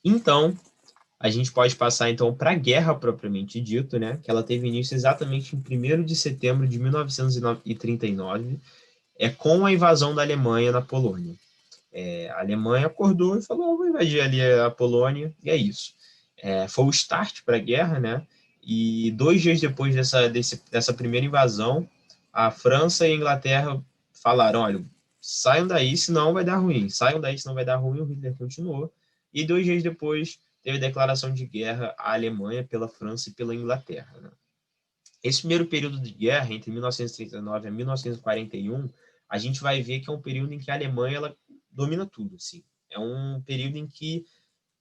Então, a gente pode passar então para a guerra propriamente dito, né? Que ela teve início exatamente em 1º de setembro de 1939, com a invasão da Alemanha na Polônia. A Alemanha acordou e falou: vou invadir ali a Polônia, e é isso. Foi o start para a guerra, né? E 2 dias depois dessa primeira invasão, a França e a Inglaterra falaram: olha, saiam daí, senão vai dar ruim. Saiam daí, senão vai dar ruim. O Hitler continuou. E 2 dias depois, teve a declaração de guerra à Alemanha pela França e pela Inglaterra, né? Esse primeiro período de guerra, entre 1939 e 1941, a gente vai ver que é um período em que a Alemanha ela domina tudo, assim. É um período em que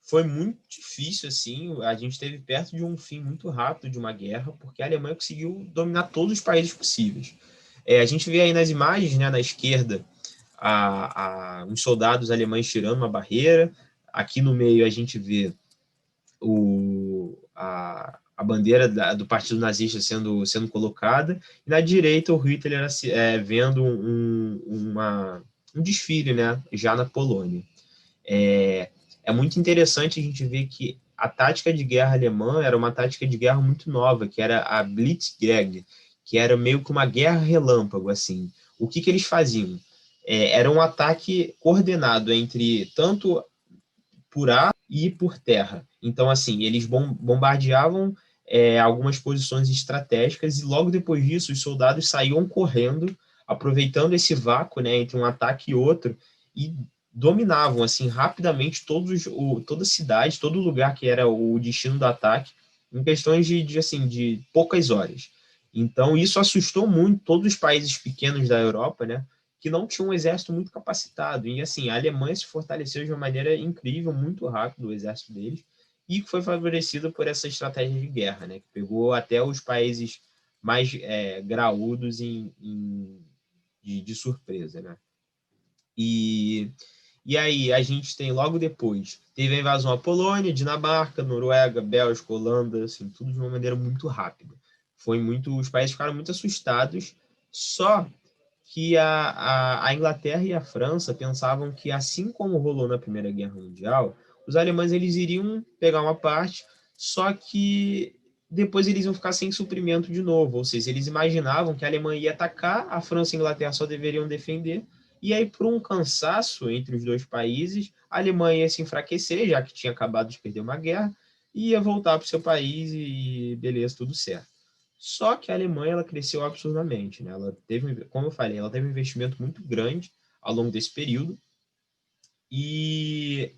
foi muito difícil, assim, a gente esteve perto de um fim muito rápido de uma guerra, porque a Alemanha conseguiu dominar todos os países possíveis. A gente vê aí nas imagens, né, na esquerda, uns soldados alemães tirando uma barreira. Aqui no meio a gente vê a bandeira do partido nazista sendo colocada, e na direita o Hitler vendo um desfile, né, já na Polônia. É muito interessante a gente ver que a tática de guerra alemã era uma tática de guerra muito nova, que era a Blitzkrieg, que era meio que uma guerra relâmpago, assim. O que eles faziam? Era um ataque coordenado entre tanto por ar e por terra. Então, assim, eles bombardeavam algumas posições estratégicas e logo depois disso os soldados saíam correndo, aproveitando esse vácuo, né, entre um ataque e outro, e dominavam assim rapidamente toda a cidade, todo lugar que era o destino do ataque, em questões de poucas horas. Então, isso assustou muito todos os países pequenos da Europa, né, que não tinha um exército muito capacitado. E, assim, a Alemanha se fortaleceu de uma maneira incrível, muito rápido, o exército deles, e foi favorecido por essa estratégia de guerra, né, que pegou até os países mais graúdos de surpresa, né. E, e aí a gente tem, logo depois, teve a invasão à Polônia, Dinamarca, Noruega, Bélgica, Holanda, assim, tudo de uma maneira muito rápida. Os países ficaram muito assustados, só que a Inglaterra e a França pensavam que, assim como rolou na Primeira Guerra Mundial, os alemães eles iriam pegar uma parte, só que depois eles iam ficar sem suprimento de novo. Ou seja, eles imaginavam que a Alemanha ia atacar, a França e a Inglaterra só deveriam defender, e aí, por um cansaço entre os dois países, a Alemanha ia se enfraquecer, já que tinha acabado de perder uma guerra, e ia voltar para o seu país e beleza, tudo certo. Só que a Alemanha ela cresceu absurdamente, né? Ela teve, como eu falei, ela teve um investimento muito grande ao longo desse período e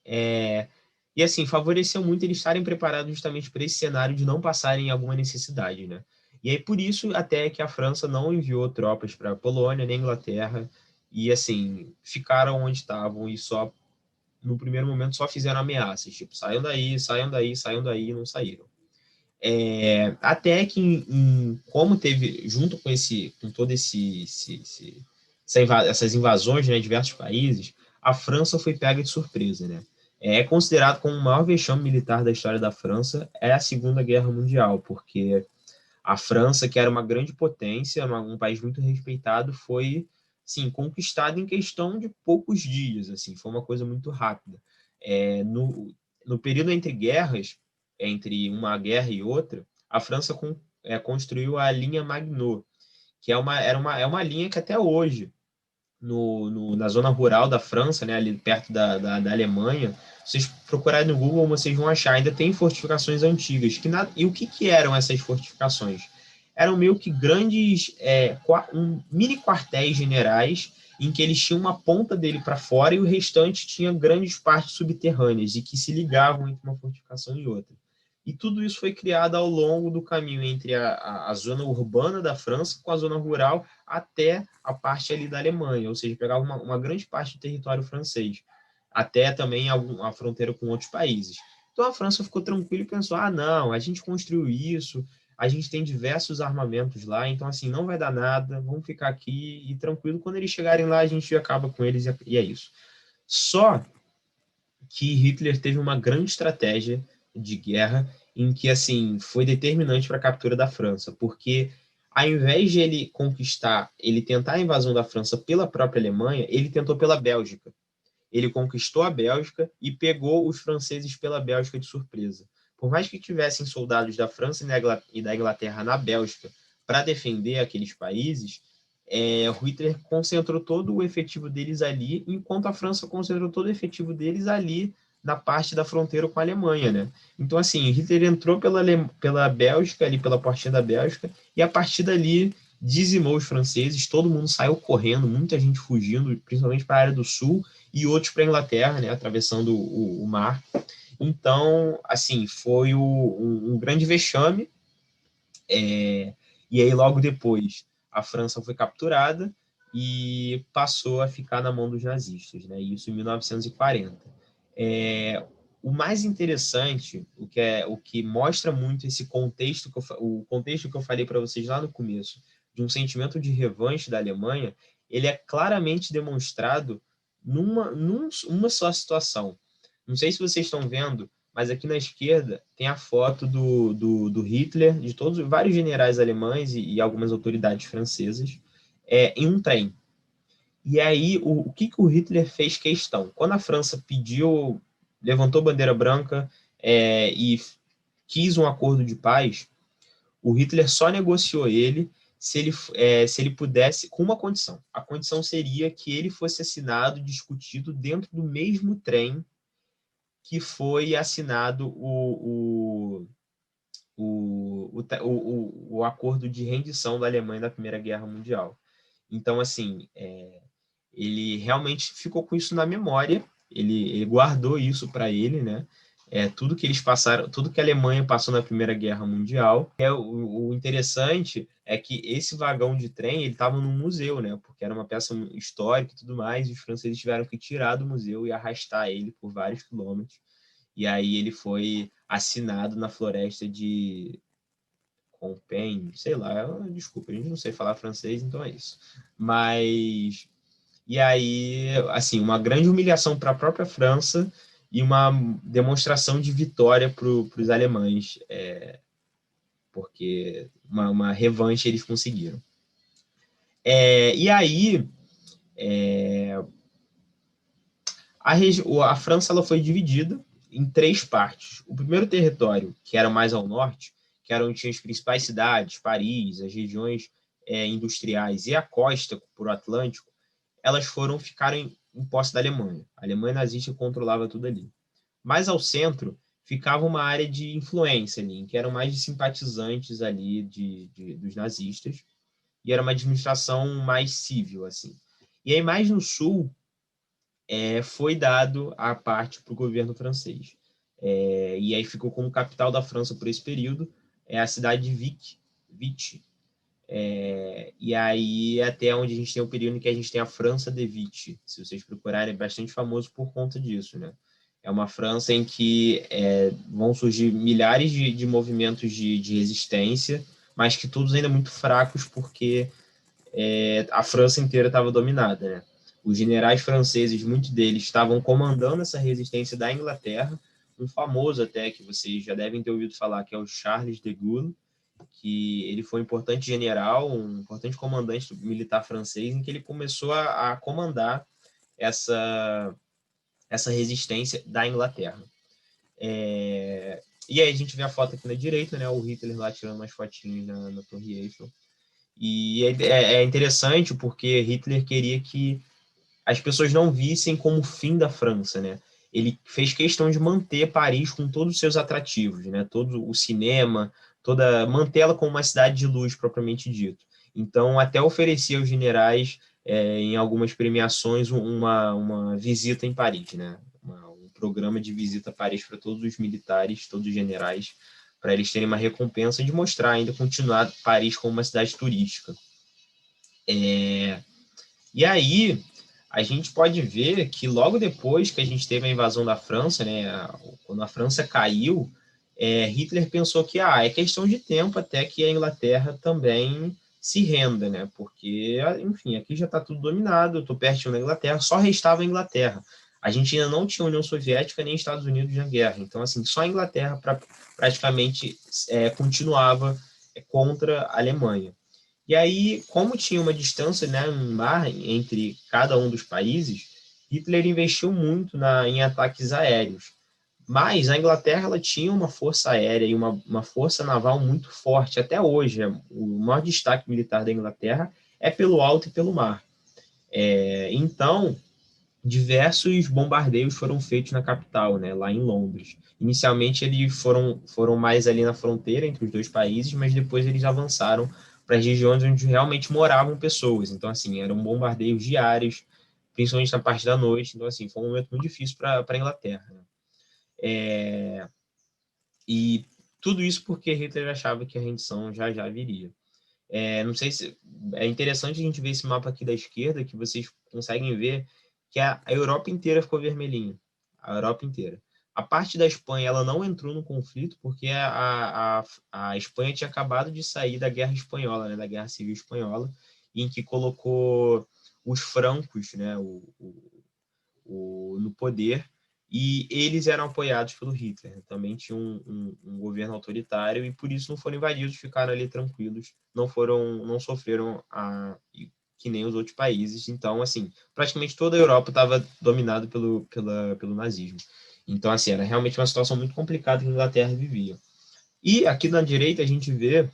é, e assim favoreceu muito eles estarem preparados justamente para esse cenário de não passarem alguma necessidade, né? E aí por isso até que a França não enviou tropas para a Polônia nem a Inglaterra e assim ficaram onde estavam e só no primeiro momento só fizeram ameaças, tipo saiam daí, saiam daí, saiam daí, e não saíram. Até que como teve junto com todo essas invasões, né, em diversos países, a França foi pega de surpresa, né? É considerado como o maior vexame militar da história da França a Segunda Guerra Mundial, porque a França, que era uma grande potência, um país muito respeitado, foi sim conquistada em questão de poucos dias, assim, foi uma coisa muito rápida. No período entre guerras, entre uma guerra e outra, a França construiu a linha Maginot, que é uma linha que até hoje na zona rural da França, né, ali perto da Alemanha, vocês procurarem no Google, vocês vão achar, ainda tem fortificações antigas. E o que eram essas fortificações? Eram meio que grandes, mini quartéis generais, em que eles tinham uma ponta dele para fora e o restante tinha grandes partes subterrâneas e que se ligavam entre uma fortificação e outra. E tudo isso foi criado ao longo do caminho entre a zona urbana da França com a zona rural até a parte ali da Alemanha, ou seja, pegava uma grande parte do território francês, até também a fronteira com outros países. Então a França ficou tranquila e pensou: ah, não, a gente construiu isso, a gente tem diversos armamentos lá, então assim, não vai dar nada, vamos ficar aqui e tranquilo, quando eles chegarem lá a gente acaba com eles e é isso. Só que Hitler teve uma grande estratégia de guerra em que assim foi determinante para a captura da França, porque ao invés de ele tentar a invasão da França pela própria Alemanha, ele tentou pela Bélgica. ele conquistou a Bélgica e pegou os franceses pela Bélgica de surpresa. Por mais que tivessem soldados da França e da Inglaterra na Bélgica para defender aqueles países, o Hitler concentrou todo o efetivo deles ali, enquanto a França concentrou todo o efetivo deles ali na parte da fronteira com a Alemanha, né? Então, assim, Hitler entrou pela Bélgica, ali pela portinha da Bélgica, e a partir dali dizimou os franceses, todo mundo saiu correndo, muita gente fugindo, principalmente para a área do sul, e outros para a Inglaterra, né, atravessando o mar. Então, assim, foi um grande vexame, e aí logo depois a França foi capturada e passou a ficar na mão dos nazistas, né? Isso em 1940. O mais interessante, o que mostra muito esse contexto, o contexto que eu falei para vocês lá no começo, de um sentimento de revanche da Alemanha, ele é claramente demonstrado numa só situação. Não sei se vocês estão vendo, mas aqui na esquerda tem a foto do Hitler, de todos vários generais alemães e algumas autoridades francesas, em um trem. E aí, o que o Hitler fez questão? Quando a França levantou bandeira branca e quis um acordo de paz, o Hitler só negociou ele se ele pudesse, com uma condição. A condição seria que ele fosse assinado, discutido dentro do mesmo trem que foi assinado o acordo de rendição da Alemanha na Primeira Guerra Mundial. Então, assim, ele realmente ficou com isso na memória, ele guardou isso para ele, né? Tudo que eles passaram, tudo que a Alemanha passou na Primeira Guerra Mundial. O interessante é que esse vagão de trem ele estava num museu, né? Porque era uma peça histórica e tudo mais, e os franceses tiveram que tirar do museu e arrastar ele por vários quilômetros. E aí ele foi assinado na floresta de Compiègne, sei lá, desculpa, a gente não sei falar francês, então é isso. Mas e aí, assim, uma grande humilhação para a própria França e uma demonstração de vitória para os alemães, porque uma revanche eles conseguiram. E aí, a França ela foi dividida em 3 partes. O primeiro território, que era mais ao norte, que era onde tinha as principais cidades, Paris, as regiões industriais e a costa por o Atlântico, elas ficaram em posse da Alemanha. A Alemanha nazista controlava tudo ali. Mais ao centro ficava uma área de influência ali, em que eram mais de simpatizantes ali dos nazistas, e era uma administração mais civil, assim. E aí mais no sul foi dado a parte para o governo francês. E aí ficou como capital da França por esse período a cidade de Vichy. E aí até onde a gente tem o período em que a gente tem a França de Vichy. Se vocês procurarem, é bastante famoso por conta disso, né? É uma França em que vão surgir milhares de movimentos de resistência, mas que todos ainda muito fracos, porque a França inteira estava dominada, né? Os generais franceses, muitos deles, estavam comandando essa resistência da Inglaterra, um famoso até, que vocês já devem ter ouvido falar, que é o Charles de Gaulle, que ele foi um importante general, um importante comandante militar francês, em que ele começou a comandar essa resistência da Inglaterra. E aí a gente vê a foto aqui na direita, né, o Hitler lá tirando umas fotinhas na Torre Eiffel. E é interessante porque Hitler queria que as pessoas não vissem como o fim da França, né? Ele fez questão de manter Paris com todos os seus atrativos, né? Todo o cinema, mantê-la como uma cidade de luz, propriamente dito. Então, até oferecia aos generais, em algumas premiações, uma visita em Paris, né? Um programa de visita a Paris para todos os militares, todos os generais, para eles terem uma recompensa de mostrar ainda, continuar Paris como uma cidade turística. E aí, a gente pode ver que logo depois que a gente teve a invasão da França, né, quando a França caiu, Hitler pensou que é questão de tempo até que a Inglaterra também se renda, né? Porque, enfim, aqui já está tudo dominado, eu estou pertinho da Inglaterra, só restava a Inglaterra. A gente ainda não tinha União Soviética nem Estados Unidos na guerra, então, assim, só a Inglaterra praticamente continuava contra a Alemanha. E aí, como tinha uma distância, né, um mar entre cada um dos países, Hitler investiu muito em ataques aéreos. Mas a Inglaterra ela tinha uma força aérea e uma força naval muito forte. Até hoje, o maior destaque militar da Inglaterra é pelo alto e pelo mar. Então, diversos bombardeios foram feitos na capital, né, lá em Londres. Inicialmente, eles foram mais ali na fronteira entre os dois países, mas depois eles avançaram para as regiões onde realmente moravam pessoas. Então, assim, eram bombardeios diários, principalmente na parte da noite. Então, assim, foi um momento muito difícil para a Inglaterra, né? E tudo isso porque Hitler achava que a rendição já já viria. Não sei se é interessante a gente ver esse mapa aqui da esquerda, que vocês conseguem ver que a Europa inteira ficou vermelhinha, a Europa inteira. A parte da Espanha ela não entrou no conflito porque a Espanha tinha acabado de sair da Guerra Espanhola, né, da Guerra Civil Espanhola, em que colocou os francos, né, no poder, e eles eram apoiados pelo Hitler. Também tinha um governo autoritário e por isso não foram invadidos, ficaram ali tranquilos, não sofreram que nem os outros países. Então, assim, praticamente toda a Europa estava dominada pelo nazismo. Então, assim, era realmente uma situação muito complicada que a Inglaterra vivia. E aqui na direita a gente vê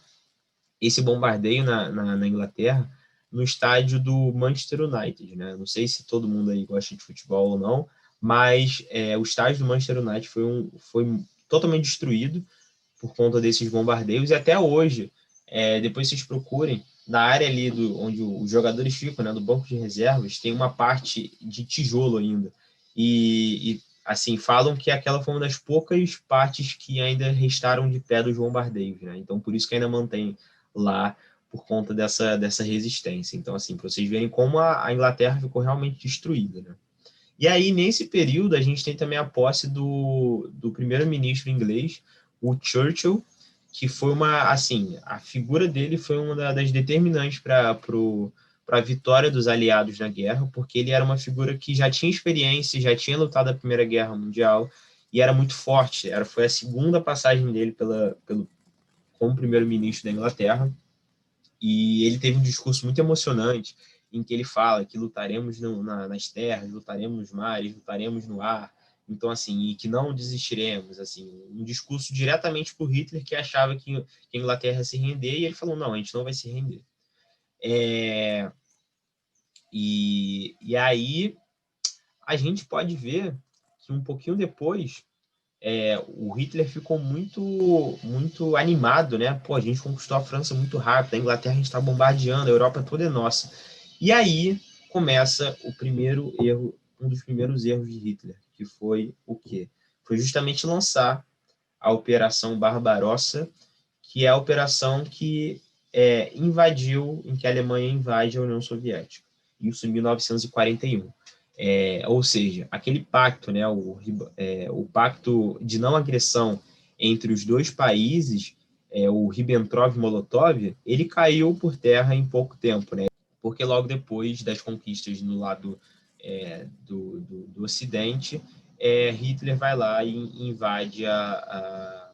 esse bombardeio na Inglaterra no estádio do Manchester United, né? Não sei se todo mundo aí gosta de futebol ou não, mas o estádio do Manchester United foi totalmente destruído por conta desses bombardeios e até hoje, depois vocês procurem, na área ali onde os jogadores ficam, né, do banco de reservas, tem uma parte de tijolo ainda. E assim, falam que aquela foi uma das poucas partes que ainda restaram de pé dos bombardeios, né? Então, por isso que ainda mantém lá por conta dessa resistência. Então, assim, para vocês verem como a Inglaterra ficou realmente destruída, né? E aí, nesse período, a gente tem também a posse do primeiro-ministro inglês, o Churchill, que foi assim, a figura dele foi uma das determinantes para a vitória dos aliados na guerra, porque ele era uma figura que já tinha experiência, já tinha lutado a Primeira Guerra Mundial e era muito forte. Foi a segunda passagem dele como primeiro-ministro da Inglaterra. E ele teve um discurso muito emocionante em que ele fala que lutaremos nas terras, lutaremos nos mares, lutaremos no ar. Então, assim, e que não desistiremos, assim, um discurso diretamente para o Hitler, que achava que a Inglaterra ia se render, e ele falou, não, a gente não vai se render. E aí a gente pode ver que um pouquinho depois o Hitler ficou muito animado, né? Pô, a gente conquistou a França muito rápido, a Inglaterra a gente está bombardeando, a Europa toda é nossa. E aí começa um dos primeiros erros de Hitler, que foi o quê? Foi justamente lançar a Operação Barbarossa, que é a operação que em que a Alemanha invade a União Soviética. Isso em 1941. Ou seja, aquele pacto, né, o pacto de não agressão entre os dois países, o Ribbentrop-Molotov, ele caiu por terra em pouco tempo, né? Porque logo depois das conquistas no lado do Ocidente, Hitler vai lá e invade a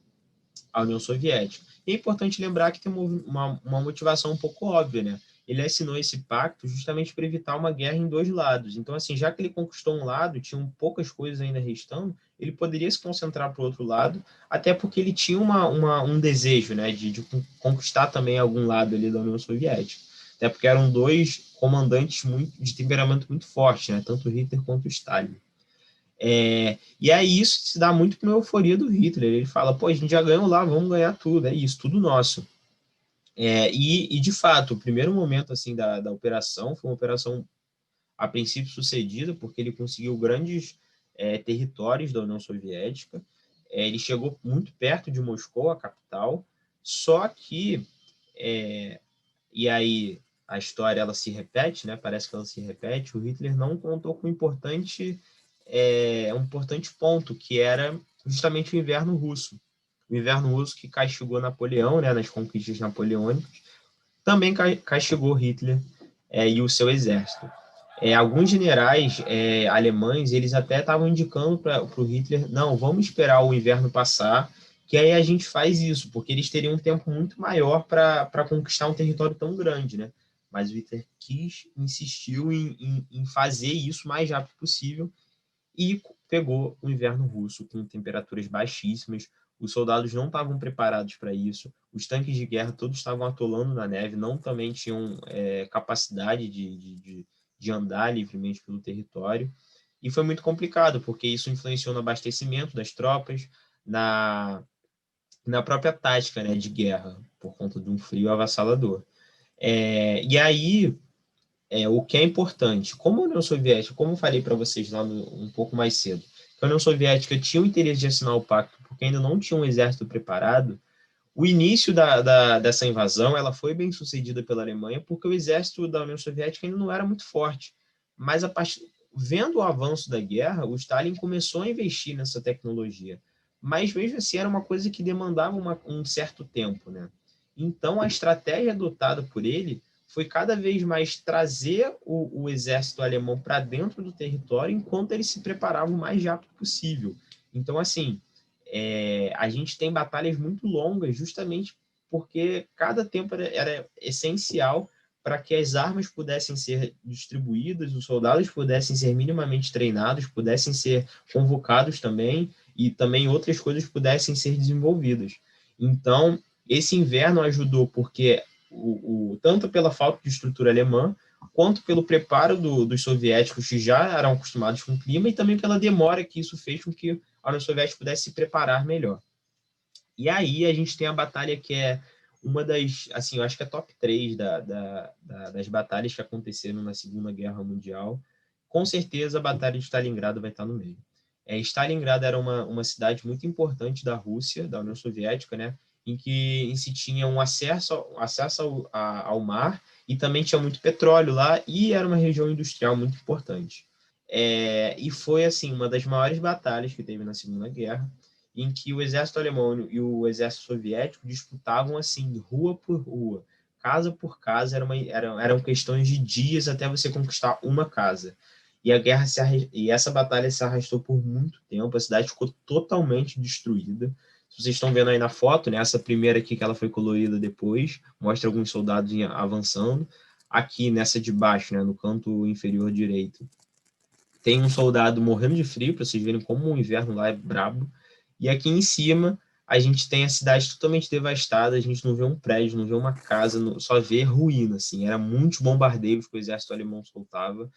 União Soviética. E é importante lembrar que tem uma motivação um pouco óbvia, né? Ele assinou esse pacto justamente para evitar uma guerra em dois lados. Então, assim, já que ele conquistou um lado, tinham poucas coisas ainda restando, ele poderia se concentrar para o outro lado, até porque ele tinha um desejo, né, de conquistar também algum lado ali da União Soviética. Até porque eram dois comandantes de temperamento muito forte, né, tanto Hitler quanto Stalin. E aí isso se dá muito com a euforia do Hitler. Ele fala, pô, a gente já ganhou lá, vamos ganhar tudo, é isso, tudo nosso. E de fato, o primeiro momento assim da operação foi uma operação a princípio sucedida, porque ele conseguiu grandes territórios da União Soviética. Ele chegou muito perto de Moscou, a capital, só que, e aí a história ela se repete, né? Parece que ela se repete, o Hitler não contou com um importante ponto, que era justamente o inverno russo. O inverno russo que castigou Napoleão, né, nas conquistas napoleônicas, também castigou Hitler e o seu exército. Alguns generais alemães, eles até estavam indicando para o Hitler, não, vamos esperar o inverno passar, que aí a gente faz isso, porque eles teriam um tempo muito maior para conquistar um território tão grande, né? mas o Hitler insistiu em fazer isso o mais rápido possível e pegou o inverno russo com temperaturas baixíssimas. Os soldados não estavam preparados para isso. Os tanques de guerra todos estavam atolando na neve, não também tinham capacidade de andar livremente pelo território. E foi muito complicado, porque isso influenciou no abastecimento das tropas, na própria tática, né, de guerra, por conta de um frio avassalador. E aí, o que é importante, como a União Soviética, como eu falei para vocês lá um pouco mais cedo, que a União Soviética tinha o interesse de assinar o pacto porque ainda não tinha um exército preparado, o início dessa invasão ela foi bem sucedida pela Alemanha porque o exército da União Soviética ainda não era muito forte. Mas vendo o avanço da guerra, o Stalin começou a investir nessa tecnologia. Mas mesmo assim era uma coisa que demandava um certo tempo, né? Então a estratégia adotada por ele foi cada vez mais trazer o exército alemão para dentro do território enquanto ele se preparava o mais rápido possível. Então, assim, a gente tem batalhas muito longas justamente porque cada tempo era essencial para que as armas pudessem ser distribuídas, os soldados pudessem ser minimamente treinados, pudessem ser convocados também, e também outras coisas pudessem ser desenvolvidas. Então, esse inverno ajudou porque tanto pela falta de estrutura alemã, quanto pelo preparo dos soviéticos que já eram acostumados com o clima, e também pela demora que isso fez com que a União Soviética pudesse se preparar melhor. E aí a gente tem a batalha que é uma das, assim, eu acho que é top 3 das batalhas que aconteceram na Segunda Guerra Mundial. Com certeza a Batalha de Stalingrado vai estar no meio. Stalingrado era uma cidade muito importante da Rússia, da União Soviética, né? Em se tinha um acesso ao mar e também tinha muito petróleo lá e era uma região industrial muito importante. E foi, assim, uma das maiores batalhas que teve na Segunda Guerra, em que o exército alemão e o exército soviético disputavam assim, rua por rua, casa por casa, eram questões de dias até você conquistar uma casa. E e essa batalha se arrastou por muito tempo, a cidade ficou totalmente destruída. Vocês estão vendo aí na foto, né, essa primeira aqui que ela foi colorida depois, mostra alguns soldados avançando. Aqui nessa de baixo, né, no canto inferior direito, tem um soldado morrendo de frio, para vocês verem como o inverno lá é brabo. E aqui em cima, a gente tem a cidade totalmente devastada, a gente não vê um prédio, não vê uma casa, só vê ruína, assim. Era muitos bombardeios que o exército alemão soltava,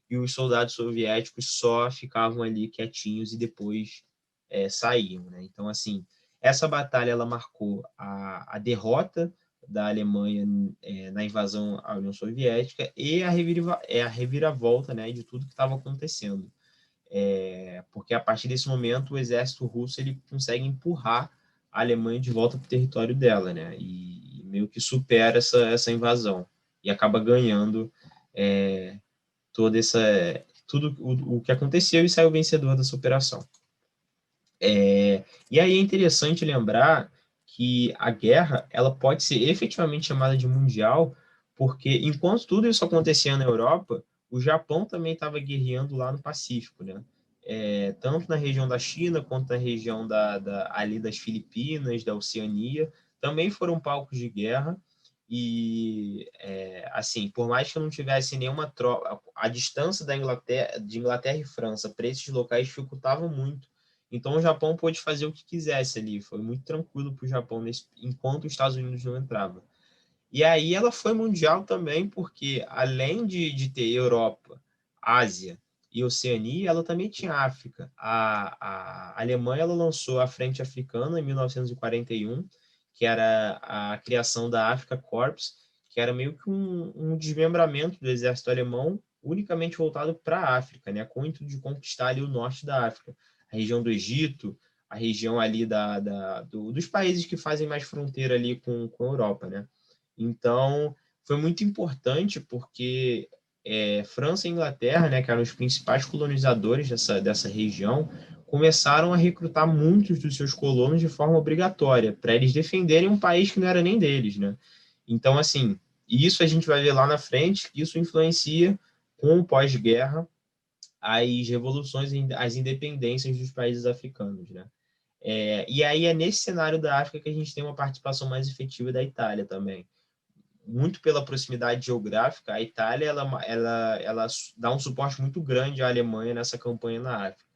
e os soldados soviéticos só ficavam ali quietinhos e depois saíam, né? Então, assim, essa batalha, ela marcou a derrota da Alemanha na invasão à União Soviética e a reviravolta, né, de tudo que estava acontecendo. Porque a partir desse momento o exército russo ele consegue empurrar a Alemanha de volta para o território dela, né, e meio que supera essa invasão e acaba ganhando toda essa tudo o que aconteceu e saiu vencedor dessa operação. E aí é interessante lembrar que a guerra ela pode ser efetivamente chamada de mundial, porque enquanto tudo isso acontecia na Europa, o Japão também estava guerreando lá no Pacífico, né? Tanto na região da China quanto na região ali das Filipinas, da Oceania, também foram palcos de guerra. E assim, por mais que não tivesse nenhuma tropa, a distância de Inglaterra e França para esses locais dificultava muito. Então o Japão pôde fazer o que quisesse ali, foi muito tranquilo para o Japão enquanto os Estados Unidos não entravam. E aí ela foi mundial também porque além de ter Europa, Ásia e Oceania, ela também tinha África. A Alemanha ela lançou a Frente Africana em 1941, que era a criação da Africa Corps, que era meio que um desmembramento do exército alemão unicamente voltado para a África, né, com o intuito de conquistar ali o norte da África, a região do Egito, a região ali dos países que fazem mais fronteira ali com a Europa, né? Então, foi muito importante porque França e Inglaterra, né, que eram os principais colonizadores dessa região, começaram a recrutar muitos dos seus colonos de forma obrigatória, para eles defenderem um país que não era nem deles, né? Então, assim, isso a gente vai ver lá na frente, isso influencia com o pós-guerra as revoluções, as independências dos países africanos, né? E aí é nesse cenário da África que a gente tem uma participação mais efetiva da Itália também. muito pela proximidade geográfica, a Itália ela dá um suporte muito grande à Alemanha nessa campanha na África.